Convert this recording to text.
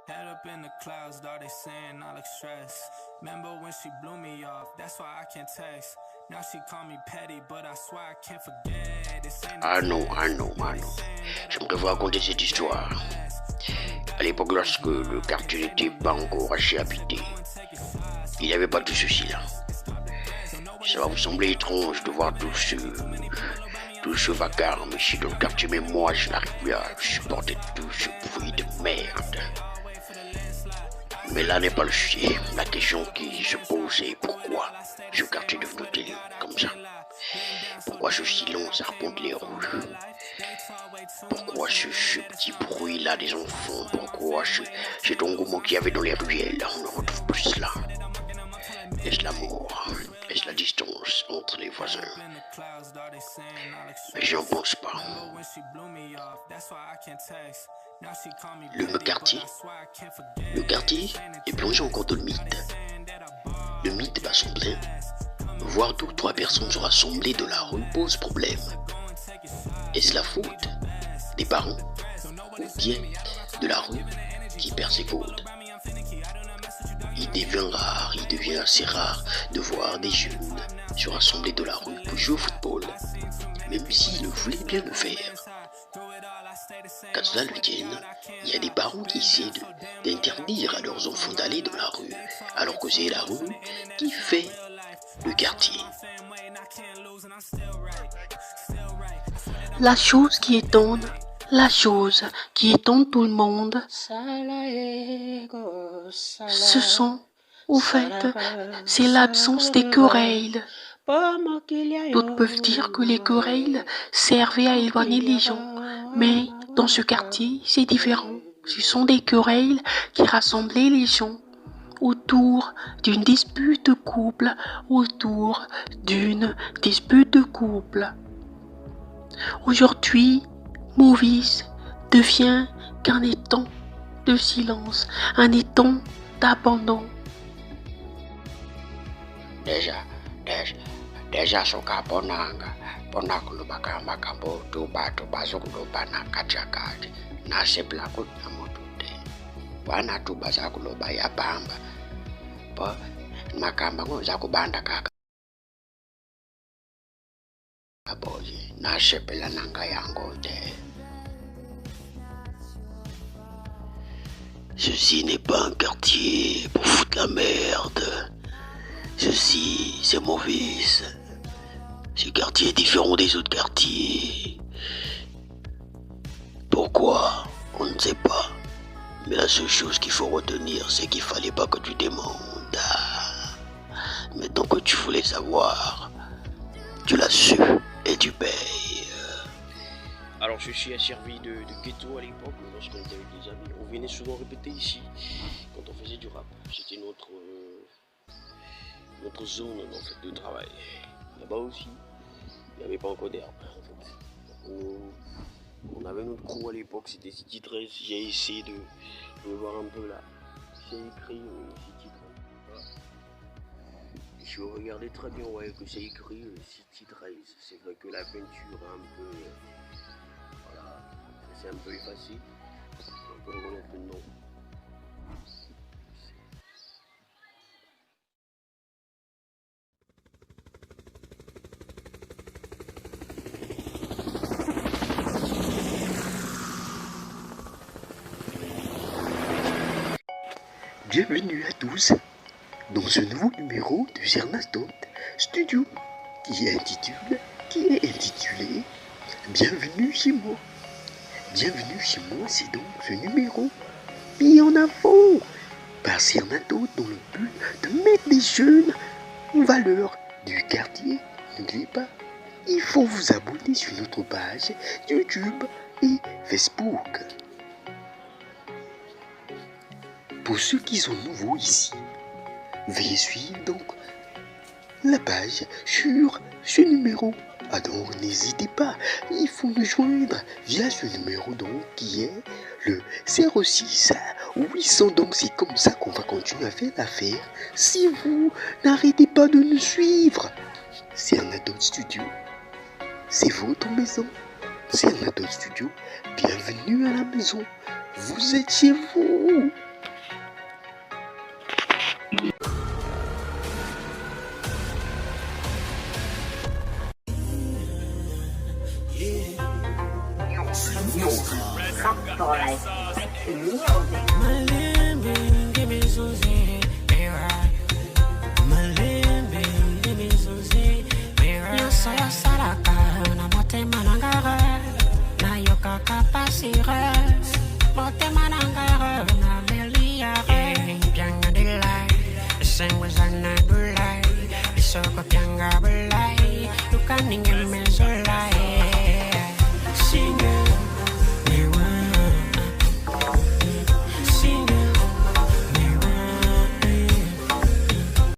Head up in the clouds, dog, they saying I look stressed. Remember when she blew me off, that's why I can't text. Now she call me petty, but I swear I can't forget. This ain't Ah non. J'aimerais vous raconter cette histoire. À l'époque, lorsque le quartier n'était pas encore assez habité, il n'y avait pas tout ceci là. Ça va vous sembler étrange de voir tout ce vacarme ici dans le quartier, mais moi je n'arrive plus à supporter tout ce bruit de merde. Mais là n'est pas le sujet. La question qui se pose est pourquoi ce quartier est devenu comme ça? Pourquoi ce silence arpente les rues? Pourquoi ce petit bruit là des enfants? Pourquoi cet engouement qu'il y avait dans les ruelles? On ne retrouve plus cela. Est-ce l'amour? Est-ce la distance entre les voisins? Mais je n'en pense pas. Le quartier est plongé encore dans le mythe. Le mythe va sembler voir 2 ou 3 personnes se rassembler dans la rue pose problème. Est-ce la faute des parents ou bien de la rue qui persécute? Il devient assez rare de voir des jeunes se rassembler dans la rue pour jouer au football, même s'ils voulaient bien le faire. Qu'à cela le tienne, il y a des parents qui essaient d'interdire à leurs enfants d'aller dans la rue, alors que c'est la rue qui fait le quartier. La chose qui étonne tout le monde, c'est l'absence des querelles. D'autres peuvent dire que les querelles servaient à éloigner les gens, mais dans ce quartier, c'est différent. Ce sont des querelles qui rassemblaient les gens autour d'une dispute de couple, Aujourd'hui, Movies devient qu'un étang de silence, un étang d'abandon. Deja soka ponanga kuloba makambo tuba zokuloba na kachakati na sepla kunya motute wana tuba zakuloba ya bamba pa makamba ngoza kubanda kaka aboye na sepela nanga yango te. Ceci n'est pas un quartier pour foutre la merde. Ceci, c'est Movies. Ce quartier est différent des autres quartiers. Pourquoi? On ne sait pas. Mais la seule chose qu'il faut retenir, c'est qu'il fallait pas que tu demandes. Maintenant que tu voulais savoir, tu l'as su et tu payes. Alors ceci a servi de ghetto à l'époque, lorsqu'on était avec des amis. On venait souvent répéter ici, quand on faisait du rap. C'était notre zone en fait, de travail. Là-bas aussi, il n'y avait pas encore d'herbe. En fait. On avait notre crew à l'époque, c'était City 13. J'ai essayé de voir un peu là. C'est écrit City 13. Voilà. Et si vous regardez très bien, on voit que c'est écrit City 13. C'est vrai que la peinture est un peu. Voilà, c'est un peu effacé. On peut reconnaître le nom. Bienvenue à tous dans ce nouveau numéro de Zernastot Studio qui est intitulé Bienvenue chez moi. Bienvenue chez moi, c'est donc ce numéro mis en avant par Zernastot dans le but de mettre les jeunes en valeur du quartier. N'oubliez pas, il faut vous abonner sur notre page YouTube et Facebook. Pour ceux qui sont nouveaux ici, veuillez suivre donc la page sur ce numéro. Alors n'hésitez pas, il faut nous joindre via ce numéro donc qui est le 06 800. Donc c'est comme ça qu'on va continuer à faire l'affaire si vous n'arrêtez pas de nous suivre. Zernastot Studio, c'est votre maison. Zernastot Studio, bienvenue à la maison. Vous êtes chez vous. Rap for Life, numéro 2. Malembe, ngimizuzi, malembe, ngimizuzi, nyonso yosalaka na motema na ngara, nayokaka pasire, motema na ngara, na beliare, byanga delai, sengwezana dulai, isoko byanga bulai, lukaninge mezolai.